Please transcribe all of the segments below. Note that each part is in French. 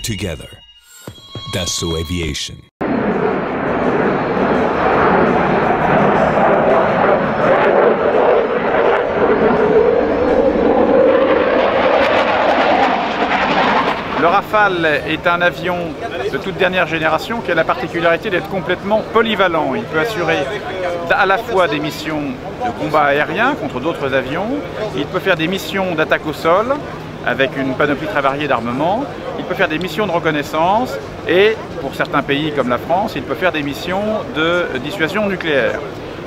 together. Dassault Aviation. Le Rafale est un avion de toute dernière génération qui a la particularité d'être complètement polyvalent. Il peut assurer à la fois des missions de combat aérien contre d'autres avions, il peut faire des missions d'attaque au sol avec une panoplie très variée d'armements, il peut faire des missions de reconnaissance et, pour certains pays comme la France, il peut faire des missions de dissuasion nucléaire.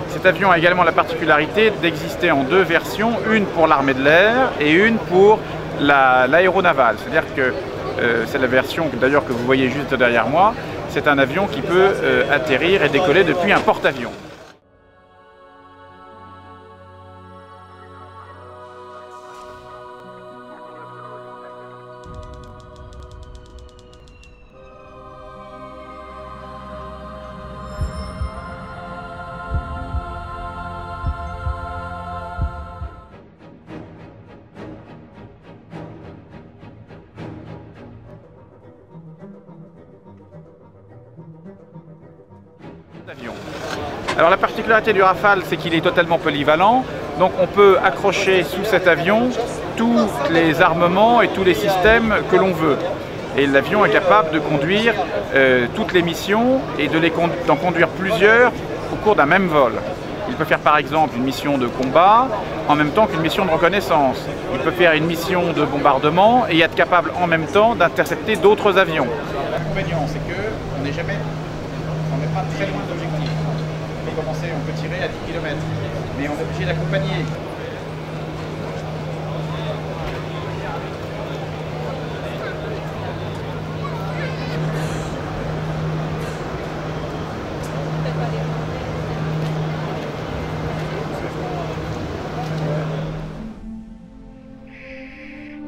Cet avion a également la particularité d'exister en deux versions, une pour l'armée de l'air et une pour l'aéronavale. C'est-à-dire que c'est la version d'ailleurs que vous voyez juste derrière moi, c'est un avion qui peut atterrir et décoller depuis un porte-avions. Alors la particularité du Rafale, c'est qu'il est totalement polyvalent, donc on peut accrocher sous cet avion tous les armements et tous les systèmes que l'on veut. Et l'avion est capable de conduire toutes les missions et d'en conduire plusieurs au cours d'un même vol. Il peut faire par exemple une mission de combat en même temps qu'une mission de reconnaissance. Il peut faire une mission de bombardement et être capable en même temps d'intercepter d'autres avions. L'inconvénient, c'est qu'on n'est pas très loin de l'objectif. On peut tirer à 10 km, mais on est obligé d'accompagner.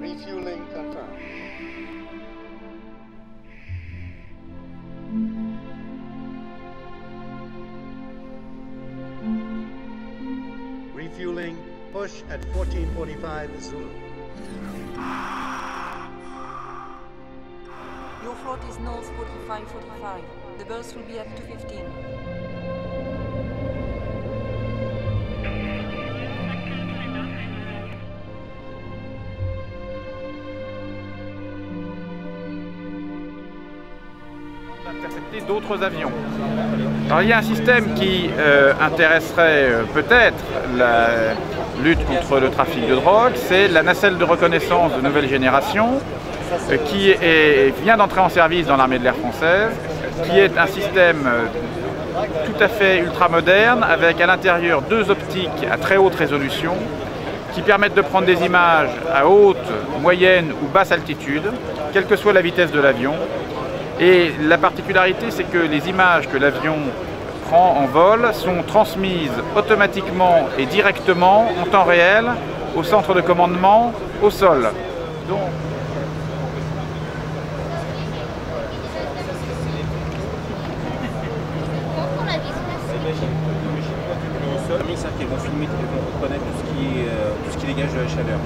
Refueling confirmed. Refueling, push at 1445 Zulu. Your float is north 4545. The burst will be at 2:15. D'intercepter d'autres avions. Alors il y a un système qui intéresserait peut-être la lutte contre le trafic de drogue, c'est la nacelle de reconnaissance de nouvelle génération qui vient d'entrer en service dans l'armée de l'air française, qui est un système tout à fait ultramoderne avec à l'intérieur deux optiques à très haute résolution qui permettent de prendre des images à haute, moyenne ou basse altitude, quelle que soit la vitesse de l'avion. Et la particularité, c'est que les images que l'avion prend en vol sont transmises automatiquement et directement en temps réel au centre de commandement au sol. Donc, ils vont filmer, ils vont reconnaître tout ce qui dégage de la chaleur.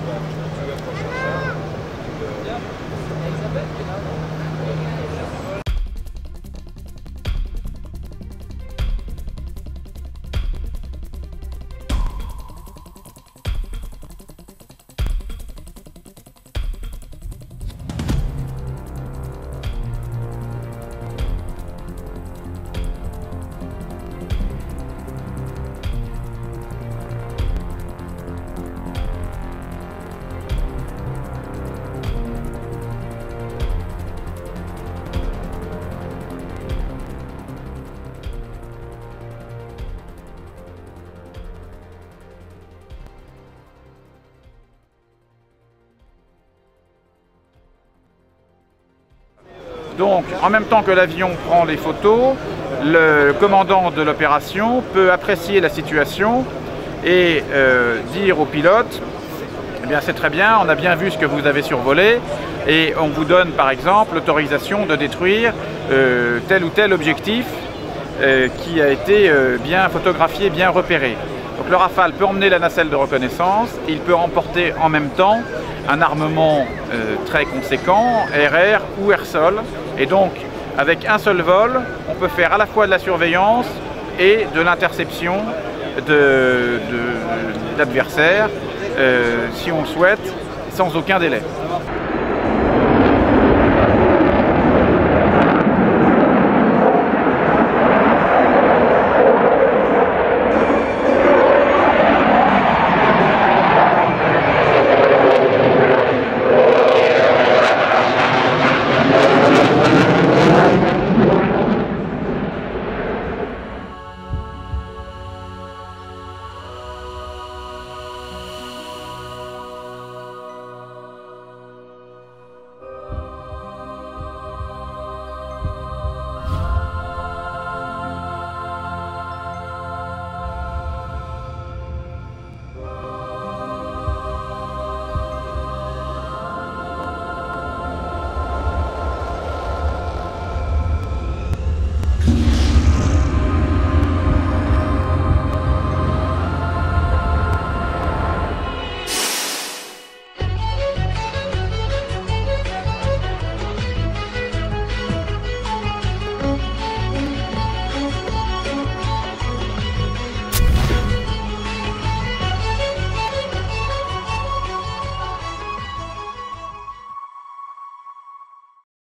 Donc, en même temps que l'avion prend les photos, le commandant de l'opération peut apprécier la situation et dire au pilote « Eh bien, c'est très bien, on a bien vu ce que vous avez survolé et on vous donne par exemple l'autorisation de détruire tel ou tel objectif qui a été bien photographié, bien repéré. » Donc le Rafale peut emmener la nacelle de reconnaissance, il peut emporter en même temps un armement très conséquent, air-air ou air-sol. Et donc, avec un seul vol, on peut faire à la fois de la surveillance et de l'interception d'adversaires, si on le souhaite, sans aucun délai.